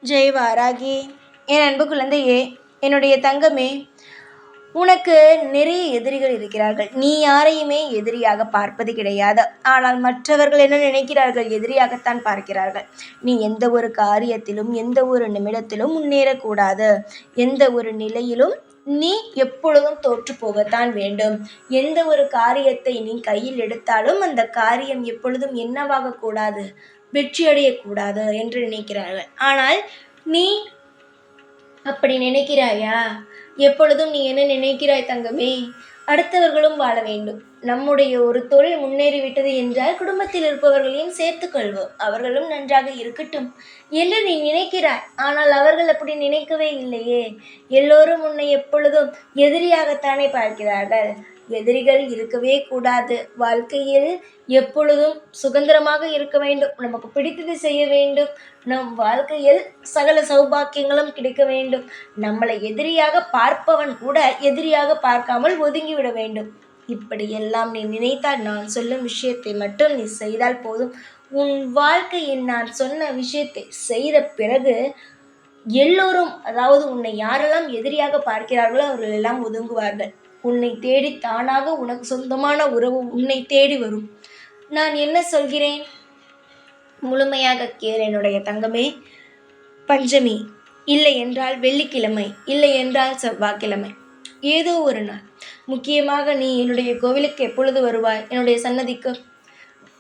ஜெய் வாராகி, என் அன்பு குழந்தையே, என்னுடைய தங்கமே, உனக்கு நிறைய எதிரிகள் இருக்கிறார்கள். நீ யாரையுமே எதிரியாக பார்ப்பது கிடையாது. ஆனால் மற்றவர்கள் என்ன நினைக்கிறார்கள்? எதிரியாகத்தான் பார்க்கிறார்கள். நீ எந்த ஒரு காரியத்திலும் எந்த ஒரு நிமிடத்திலும் முன்னேறக்கூடாது. எந்த ஒரு நிலையிலும் நீ எப்பொழுதும் தோற்று போகத்தான் வேண்டும். எந்த ஒரு காரியத்தை நீ கையில் எடுத்தாலும் அந்த காரியம் எப்பொழுதும் என்னவாக கூடாது, வெற்றியடையக்கூடாது என்று நினைக்கிறார்கள். ஆனால் நீ அப்படி நினைக்கிறாயா? எப்பொழுதும் நீ என்ன நினைக்கிறாய் தங்கமே? அடுத்தவர்களும் வாழ வேண்டும். நம்முடைய ஒரு தொழில் முன்னேறிவிட்டது என்றால் குடும்பத்தில் இருப்பவர்களையும் சேர்த்து கொள்வோம், அவர்களும் நன்றாக இருக்கட்டும் என்று நீ நினைக்கிறாய். ஆனால் அவர்கள் அப்படி நினைக்கவே இல்லையே. எல்லோரும் உன்னை எப்பொழுதும் எதிரியாகத்தானே பார்க்கிறார்கள். எதிரிகள் இருக்கவே கூடாது. வாழ்க்கையில் எப்பொழுதும் சுதந்திரமாக இருக்க வேண்டும். நமக்கு பிடித்தது செய்ய வேண்டும். நம் வாழ்க்கையில் சகல சௌபாக்கியங்களும் கிடைக்க வேண்டும். நம்மளை எதிரியாக பார்ப்பவன் கூட எதிரியாக பார்க்காமல் ஒதுங்கிவிட வேண்டும். இப்படியெல்லாம் நீ நினைத்தால் நான் சொல்லும் விஷயத்தை மட்டும் நீ செய்தால் போதும். உன் வாழ்க்கையில் நான் சொன்ன விஷயத்தை செய்த பிறகு எல்லோரும், அதாவது உன்னை யாரெல்லாம் எதிரியாக பார்க்கிறார்களோ அவர்கள் எல்லாம் ஒதுங்குவார்கள். உன்னை தேடி தானாக உனக்கு சொந்தமான உறவு உன்னை தேடி வரும். நான் என்ன சொல்கிறேன் முழுமையாக கேள் என்னுடைய தங்கமே. பஞ்சமி இல்லை என்றால் வெள்ளிக்கிழமை, இல்லை என்றால் செவ்வாய்க்கிழமை, ஏதோ ஒரு நாள். முக்கியமாக நீ என்னுடைய கோவிலுக்கு எப்பொழுது வருவாய்? என்னுடைய சன்னதிக்கு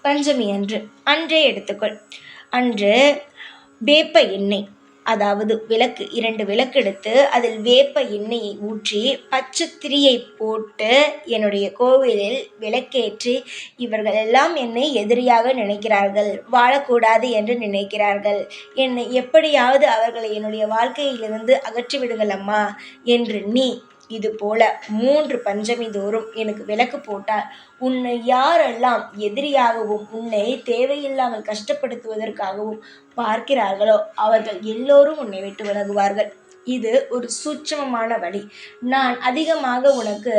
பஞ்சமி அன்றே எடுத்துக்கொள். அன்று வேப்ப எண்ணெய், அதாவது விளக்கு, 2 விளக்கு எடுத்து அதில் வேப்ப எண்ணெயை ஊற்றி பச்சை திரியை போட்டு என்னுடைய கோவிலில் விளக்கேற்றி, இவர்கள் எல்லாம் என்னை எதிரியாக நினைக்கிறார்கள், வாழக்கூடாது என்று நினைக்கிறார்கள், என்னை எப்படியாவது அவர்களை என்னுடைய வாழ்க்கையிலிருந்து அகற்றிவிடுங்கள் அம்மா என்று நீ இது போல 3 பஞ்சமி தோறும் எனக்கு விளக்கு போட்டால் உன்னை யாரெல்லாம் எதிரியாகவும் உன்னை தேவையில்லாமல் கஷ்டப்படுத்துவதற்காகவும் பார்க்கிறார்களோ அவர்கள் எல்லோரும் உன்னை விட்டு விலகுவார்கள். இது ஒரு சூட்சமமான வழி. நான் அதிகமாக உனக்கு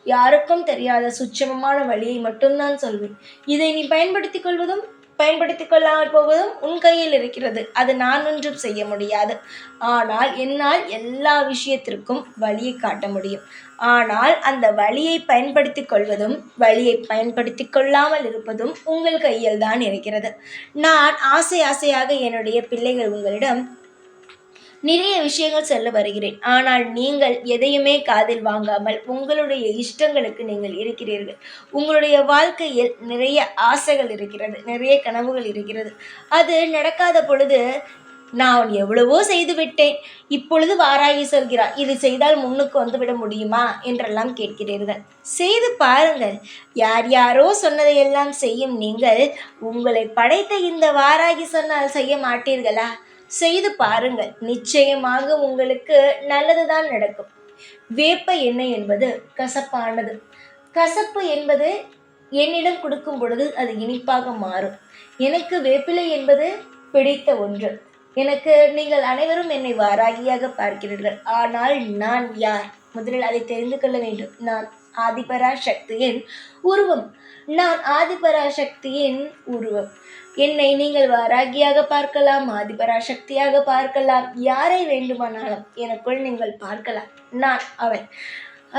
யாருக்கும் தெரியாத சூட்சமமான வழியை மட்டும்தான் சொல்வேன். இதை நீ பயன்படுத்திக் கொள்வதும் பயன்படுத்திக் கொள்ளாமல் போவதும் உன் கையில் இருக்கிறது. அது நான் ஒன்றும் செய்ய முடியாது. ஆனால் என்னால் எல்லா விஷயத்திற்கும் வழியை காட்ட முடியும். ஆனால் அந்த வழியை பயன்படுத்திக் கொள்வதும் வழியை பயன்படுத்திக் கொள்ளாமல் இருப்பதும் உங்கள் கையில் தான் இருக்கிறது. நான் ஆசையாக என்னுடைய பிள்ளைகள் உங்களிடம் நிறைய விஷயங்கள் சொல்ல வருகிறேன். ஆனால் நீங்கள் எதையுமே காதில் வாங்காமல் உங்களுடைய இஷ்டங்களுக்கு நீங்கள் இருக்கிறீர்கள். உங்களுடைய வாழ்க்கையில் நிறைய ஆசைகள் இருக்கிறது, நிறைய கனவுகள் இருக்கிறது. அது நடக்காத பொழுது நான் எவ்வளவோ செய்து விட்டேன், இப்பொழுது வாராகி சொல்கிறார் இது செய்தால் முன்னுக்கு வந்துவிட முடியுமா என்றெல்லாம் கேட்கிறீர்கள். செய்து பாருங்கள். யார் யாரோ சொன்னதையெல்லாம் செய்யும் நீங்கள் உங்களை படைத்த இந்த வாராகி சொன்னால் செய்ய மாட்டீர்களா? செய்து பாருங்கள். நிச்சயமாக உங்களுக்கு நல்லதுதான் நடக்கும். வேப்ப எண்ணெய் என்பது கசப்பானது. கசப்பு என்பது என்னிடம் கொடுக்கும் பொழுது அது இனிப்பாக மாறும். எனக்கு வேப்பிலை என்பது பிடித்த ஒன்று. எனக்கு நீங்கள் அனைவரும் என்னை வாராகியாக பார்க்கிறீர்கள். ஆனால் நான் யார்? முதலில் அதை தெரிந்து கொள்ள வேண்டும். நான் ஆதிபராசக்தியின் உருவம். நான் ஆதிபராசக்தியின் உருவம். என்னை நீங்கள் வாராகியாக பார்க்கலாம், ஆதிபராசக்தியாக பார்க்கலாம், யாரை வேண்டுமானாலும் எனக்குள் நீங்கள் பார்க்கலாம். நான் அவள்.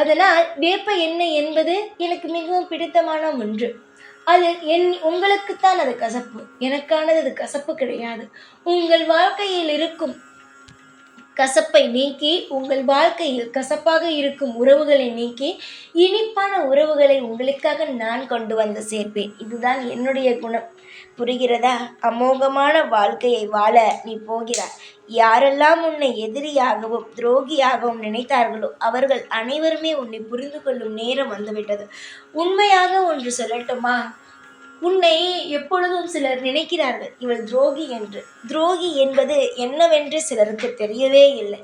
அதனால் வேப்ப எண்ணெய் என்பது எனக்கு மிகவும் பிடித்தமான ஒன்று. அது உங்களுக்குத்தான் அது கசப்பு, எனக்கானது அது கசப்பு கிடையாது. உங்கள் வாழ்க்கையில் இருக்கும் கசப்பை நீக்கி, உங்கள் வாழ்க்கையில் கசப்பாக இருக்கும் உறவுகளை நீக்கி இனிப்பான உறவுகளை உங்களுக்காக நான் கொண்டு வந்து சேர்ப்பேன். இதுதான் என்னுடைய குணம். புரிகிறதா? அமோகமான வாழ்க்கையை வாழ நீ போகிறாய். யாரெல்லாம் உன்னை எதிரியாகவும் துரோகியாகவும் நினைத்தார்களோ அவர்கள் அனைவருமே உன்னை புரிந்து கொள்ளும் நேரம் வந்துவிட்டது. உண்மையாக ஒன்று சொல்லட்டுமா? உன்னை எப்பொழுதும் சிலர் நினைக்கிறார்கள் இவள் துரோகி என்று. துரோகி என்பது என்னவென்று சிலருக்கு தெரியவே இல்லை.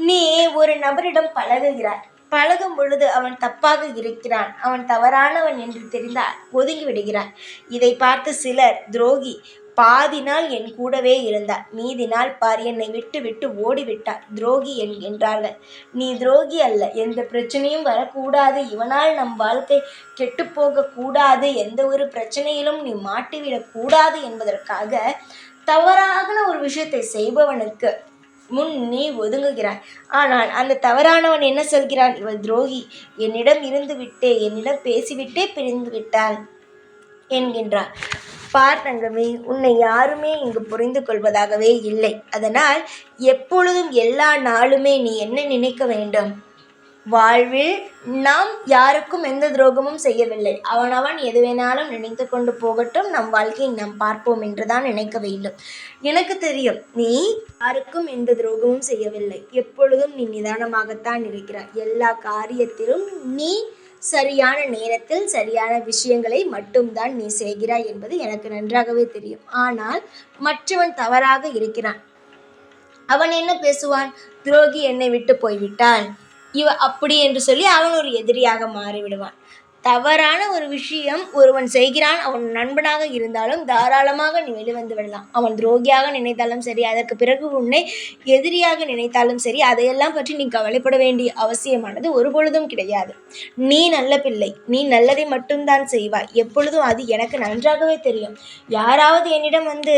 நீ ஒரு நபரிடம் பழகுகிறாய். பழகும் பொழுது அவன் தப்பாக இருக்கிறான், அவன் தவறானவன் என்று தெரிந்தால் ஒதுங்கி விடுகிறான். இதை பார்த்து சிலர் துரோகி, பாதி நாள் என் கூடவே இருந்தார், மீதி நாள் பார் என்னை விட்டு விட்டு ஓடிவிட்டார், துரோகி என்கின்றார்கள். நீ துரோகி அல்ல. எந்த பிரச்சனையும் வரக்கூடாது, இவனால் நம் வாழ்க்கை கெட்டுப்போக கூடாது, எந்த ஒரு பிரச்சனையிலும் நீ மாட்டிவிடக் கூடாது என்பதற்காக தவறான ஒரு விஷயத்தை செய்பவனுக்கு முன் நீ ஒதுங்குகிறாய். ஆனால் அந்த தவறானவன் என்ன சொல்கிறான்? இவள் துரோகி, என்னிடம் இருந்து விட்டே, என்னிடம் பேசிவிட்டே பிரிந்து விட்டாள் என்கின்றான். பார் தங்கமே, உன்னை யாருமே இங்கு புரிந்து கொள்வதாகவே இல்லை. அதனால் எப்பொழுதும் எல்லா நாளுமே நீ என்ன நினைக்க வேண்டும்? வாழ்வில் நாம் யாருக்கும் எந்த துரோகமும் செய்யவில்லை. அவனவன் எது வேணாலும் நினைத்து கொண்டு போகட்டும், நம் வாழ்க்கையை நாம் பார்ப்போம் என்றுதான் நினைக்க வேண்டும். எனக்கு தெரியும், நீ யாருக்கும் எந்த துரோகமும் செய்யவில்லை. எப்பொழுதும் நீ நிதானமாகத்தான் இருக்கிறாய். எல்லா காரியத்திலும் நீ சரியான நேரத்தில் சரியான விஷயங்களை மட்டும்தான் நீ செய்கிறாய் என்பது எனக்கு நன்றாகவே தெரியும். ஆனால் மற்றவன் தவறாக இருக்கிறான். அவன் என்ன பேசுவான்? துரோகி என்னை விட்டு போய்விட்டாள், இவ அப்படி என்று சொல்லி அவன் ஒரு எதிரியாக மாறிவிடுவான். தவறான ஒரு விஷயம் ஒருவன் செய்கிறான், அவன் நண்பனாக இருந்தாலும் தாராளமாக நீ வெளிவந்து விடலாம். அவன் துரோகியாக நினைத்தாலும் சரி, அதற்கு பிறகு உன்னை எதிரியாக நினைத்தாலும் சரி, அதையெல்லாம் பற்றி நீ கவலைப்பட வேண்டிய அவசியமானது ஒருபொழுதும் கிடையாது. நீ நல்ல பிள்ளை, நீ நல்லதை மட்டும்தான் செய்வாய். எப்பொழுதும் அது எனக்கு நன்றாகவே தெரியும். யாராவது என்னிடம் வந்து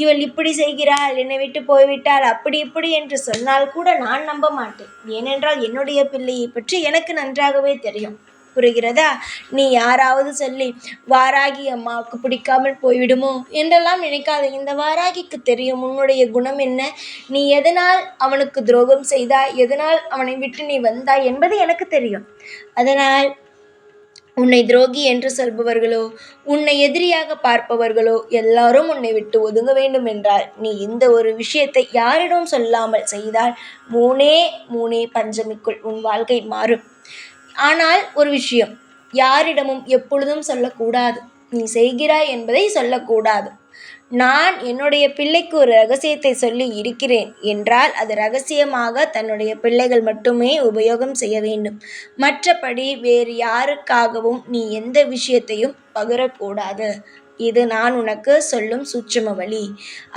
இவள் இப்படி செய்கிறாள், என்னை விட்டு போய்விட்டாள், அப்படி இப்படி என்று சொன்னால் கூட நான் நம்ப மாட்டேன். ஏனென்றால் என்னுடைய பிள்ளையை பற்றி எனக்கு நன்றாகவே தெரியும். புரிகிறதா? நீ யாராவது சொல்லி வாராகி அம்மாவுக்கு பிடிக்காமல் போய்விடுமோ என்றெல்லாம் நினைக்காத. இந்த வாராகிக்கு தெரியும் உன்னுடைய குணம் என்ன, நீ எதனால் அவனுக்கு துரோகம் செய்தாய், எதனால் அவனை விட்டு நீ வந்தாய் என்பது எனக்கு தெரியும். அதனால் உன்னை துரோகி என்று சொல்பவர்களோ, உன்னை எதிரியாக பார்ப்பவர்களோ எல்லாரும் உன்னை விட்டு ஒதுங்க வேண்டும் என்றால் நீ இந்த ஒரு விஷயத்தை யாரிடம் சொல்லாமல் செய்தால் 3 பஞ்சமிக்குள் உன் வாழ்க்கை மாறும். ஆனால் ஒரு விஷயம், யாரிடமும் எப்பொழுதும் சொல்லக்கூடாது. நீ செய்கிறாய் என்பதை சொல்லக்கூடாது. நான் என்னுடைய பிள்ளைக்கு ஒரு ரகசியத்தை சொல்லி இருக்கிறேன் என்றால் அது ரகசியமாக தன்னுடைய பிள்ளைகள் மட்டுமே உபயோகம் செய்ய வேண்டும். மற்றபடி வேறு யாருக்காகவும் நீ எந்த விஷயத்தையும் பகிரக்கூடாது. இது நான் உனக்கு சொல்லும் சூட்சும வழி.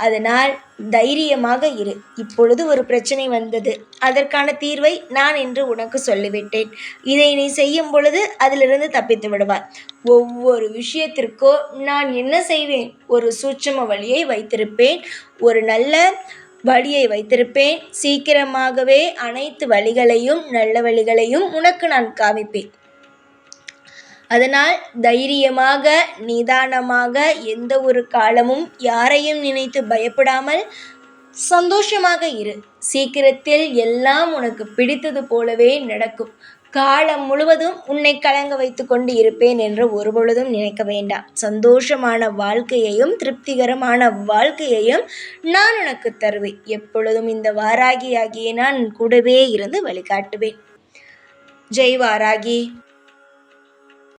அதனால் தைரியமாக இரு. இப்பொழுது ஒரு பிரச்சனை வந்தது, அதற்கான தீர்வை நான் இன்று உனக்கு சொல்லிவிட்டேன். இதை நீ செய்யும் பொழுது அதிலிருந்து தப்பித்து விடுவாய். ஒவ்வொரு விஷயத்திற்கோ நான் என்ன செய்வேன்? ஒரு சூட்சும வழியை வைத்திருப்பேன், ஒரு நல்ல வழியை வைத்திருப்பேன். சீக்கிரமாகவே அனைத்து வழிகளையும் நல்ல வழிகளையும் உனக்கு நான் காமிப்பேன். அதனால் தைரியமாக நிதானமாக எந்த ஒரு காலமும் யாரையும் நினைத்து பயப்படாமல் சந்தோஷமாக இரு. சீக்கிரத்தில் எல்லாம் உனக்கு பிடித்தது போலவே நடக்கும். காலம் முழுவதும் உன்னை கலங்க வைத்து கொண்டு இருப்பேன் என்று ஒருபொழுதும் நினைக்க வேண்டாம். சந்தோஷமான வாழ்க்கையையும் திருப்திகரமான வாழ்க்கையையும் நான் உனக்கு தருவேன். எப்பொழுதும் இந்த வாராகியாகிய நான் கூடவே இருந்து வழிகாட்டுவேன். ஜெய் வாராகி.